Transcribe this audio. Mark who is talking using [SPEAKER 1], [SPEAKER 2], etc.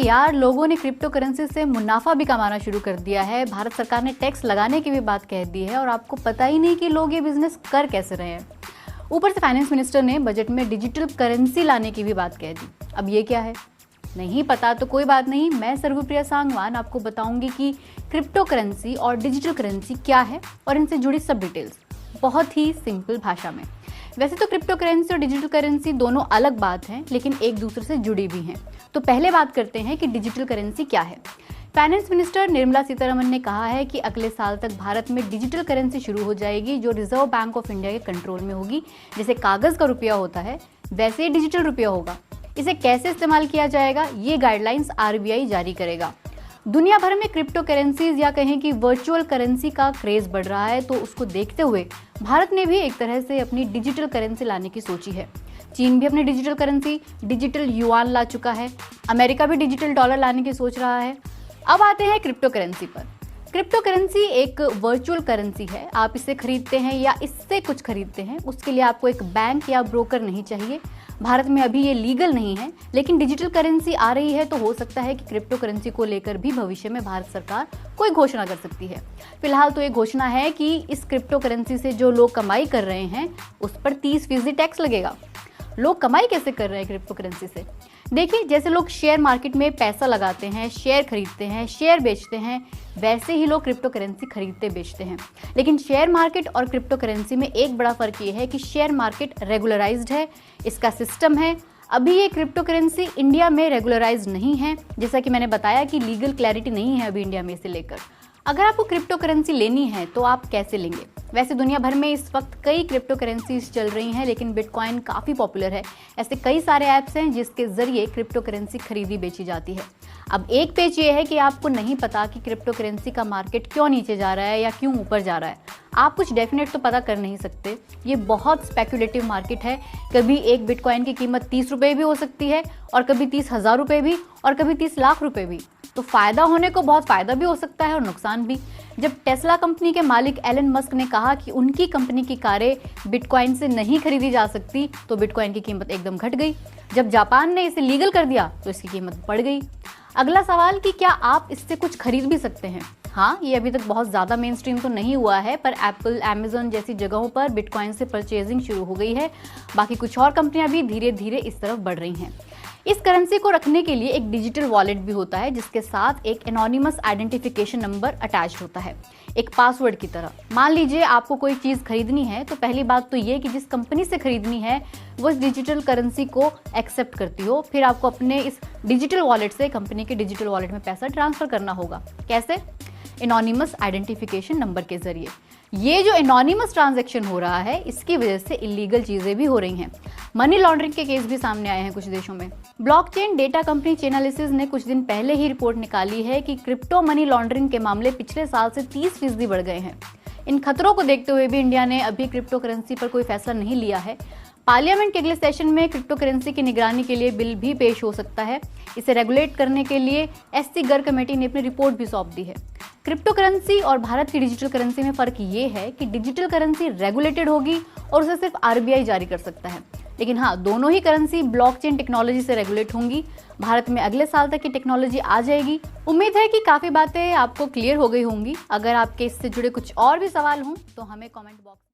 [SPEAKER 1] यार, लोगों ने क्रिप्टो करेंसी से मुनाफा भी कमाना शुरू कर दिया है। भारत सरकार ने टैक्स लगाने की भी बात कह दी है और आपको पता ही नहीं कि लोग ये बिजनेस कर कैसे रहे हैं। ऊपर से फाइनेंस मिनिस्टर ने बजट में डिजिटल करेंसी लाने की भी बात कह दी। अब ये क्या है, नहीं पता तो कोई बात नहीं, मैं सर्वप्रिया सांगवान आपको बताऊंगी कि क्रिप्टो करेंसी और डिजिटल करेंसी क्या है और इनसे जुड़ी सब डिटेल्स बहुत ही सिंपल भाषा में। वैसे तो क्रिप्टो करेंसी और डिजिटल करेंसी दोनों अलग बात हैं, लेकिन एक दूसरे से जुड़ी भी हैं। तो पहले बात करते हैं कि डिजिटल करेंसी क्या है। फाइनेंस मिनिस्टर निर्मला सीतारमण ने कहा है कि अगले साल तक भारत में डिजिटल करेंसी शुरू हो जाएगी, जो रिजर्व बैंक ऑफ इंडिया के कंट्रोल में होगी। जैसे कागज का रुपया होता है, वैसे ही डिजिटल रुपया होगा। इसे कैसे इस्तेमाल किया जाएगा, ये गाइडलाइंस आरबीआई जारी करेगा। दुनिया भर में क्रिप्टो करेंसीज या कहें कि वर्चुअल करेंसी का क्रेज बढ़ रहा है, तो उसको देखते हुए भारत ने भी एक तरह से अपनी डिजिटल करेंसी लाने की सोची है। चीन भी अपनी डिजिटल करेंसी डिजिटल युआन ला चुका है। अमेरिका भी डिजिटल डॉलर लाने की सोच रहा है। अब आते हैं क्रिप्टो करेंसी पर। क्रिप्टो करेंसी एक वर्चुअल करेंसी है। आप इसे खरीदते हैं या इससे कुछ खरीदते हैं, उसके लिए आपको एक बैंक या ब्रोकर नहीं चाहिए। भारत में अभी ये लीगल नहीं है, लेकिन डिजिटल करेंसी आ रही है तो हो सकता है कि क्रिप्टो करेंसी को लेकर भी भविष्य में भारत सरकार कोई घोषणा कर सकती है। फिलहाल तो ये घोषणा है कि इस क्रिप्टो करेंसी से जो लोग कमाई कर रहे हैं उस पर 30% टैक्स लगेगा। लोग कमाई कैसे कर रहे हैं क्रिप्टो करेंसी से? देखिए, जैसे लोग शेयर मार्केट में पैसा लगाते हैं, शेयर खरीदते हैं, शेयर बेचते हैं, वैसे ही लोग क्रिप्टो करेंसी खरीदते बेचते हैं। लेकिन शेयर मार्केट और क्रिप्टो करेंसी में एक बड़ा फर्क ये है कि शेयर मार्केट रेगुलराइज्ड है, इसका सिस्टम है। अभी ये क्रिप्टो करेंसी इंडिया में रेगुलराइज्ड नहीं है। जैसा कि मैंने बताया कि लीगल क्लैरिटी नहीं है अभी इंडिया में इसे लेकर। अगर आपको क्रिप्टो करेंसी लेनी है तो आप कैसे लेंगे? वैसे दुनिया भर में इस वक्त कई क्रिप्टो करेंसीज चल रही हैं, लेकिन बिटकॉइन काफ़ी पॉपुलर है। ऐसे कई सारे ऐप्स हैं जिसके जरिए क्रिप्टो करेंसी खरीदी बेची जाती है। अब एक पेच ये है कि आपको नहीं पता कि क्रिप्टो करेंसी का मार्केट क्यों नीचे जा रहा है या क्यों ऊपर जा रहा है। आप कुछ डेफिनेट तो पता कर नहीं सकते। ये बहुत स्पेकुलेटिव मार्केट है। कभी एक बिटकॉइन की कीमत 30 रुपये भी हो सकती है और कभी 30,000 रुपये भी और कभी 30 लाख रुपये भी। तो फायदा होने को बहुत फायदा भी हो सकता है और नुकसान भी। जब टेस्ला कंपनी के मालिक एलन मस्क ने कहा कि उनकी कंपनी की कारें बिटकॉइन से नहीं खरीदी जा सकती, तो बिटकॉइन की कीमत एकदम घट गई। जब जापान ने इसे लीगल कर दिया तो इसकी कीमत बढ़ गई। अगला सवाल कि क्या आप इससे कुछ खरीद भी सकते हैं? हाँ, ये अभी तक बहुत ज़्यादा मेन स्ट्रीम तो नहीं हुआ है, पर एप्पल, अमेजन जैसी जगहों पर बिटकॉइन से परचेजिंग शुरू हो गई है। बाकी कुछ और कंपनियां भी धीरे धीरे इस तरफ बढ़ रही हैं। इस करेंसी को रखने के लिए एक डिजिटल वॉलेट भी होता है, जिसके साथ एक एनोनिमस आइडेंटिफिकेशन नंबर अटैच होता है, एक पासवर्ड की तरह। मान लीजिए आपको कोई चीज़ खरीदनी है, तो पहली बात तो ये कि जिस कंपनी से खरीदनी है वो इस डिजिटल करेंसी को एक्सेप्ट करती हो। फिर आपको अपने इस डिजिटल वॉलेट से कंपनी के डिजिटल वॉलेट में पैसा ट्रांसफर करना होगा। कैसे? एनोनिमस आइडेंटिफिकेशन नंबर के जरिए। ये जो एनोनिमस ट्रांजैक्शन हो रहा है, इसकी वजह से इलीगल चीजें भी हो रही हैं। मनी लॉन्ड्रिंग के केस भी सामने आए हैं कुछ देशों में। ब्लॉकचेन डेटा कंपनी चेनालिसिस ने कुछ दिन पहले ही रिपोर्ट निकाली है कि क्रिप्टो मनी लॉन्ड्रिंग के मामले पिछले साल से 30% बढ़ गए हैं। इन खतरों को देखते हुए भी इंडिया ने अभी क्रिप्टो करेंसी पर कोई फैसला नहीं लिया है। पार्लियामेंट के अगले सेशन में क्रिप्टो करेंसी की निगरानी के लिए बिल भी पेश हो सकता है। इसे रेगुलेट करने के लिए एससी गर्ग कमेटी ने अपनी रिपोर्ट भी सौंप दी है। क्रिप्टो करेंसी और भारत की डिजिटल करेंसी में फर्क ये है कि डिजिटल करेंसी रेगुलेटेड होगी और उसे सिर्फ आरबीआई जारी कर सकता है। लेकिन हाँ, दोनों ही करेंसी ब्लॉकचेन टेक्नोलॉजी से रेगुलेट होंगी। भारत में अगले साल तक की टेक्नोलॉजी आ जाएगी। उम्मीद है कि काफ़ी बातें आपको क्लियर हो गई होंगी। अगर आपके इससे जुड़े कुछ और भी सवाल हों तो हमें कमेंट बॉक्स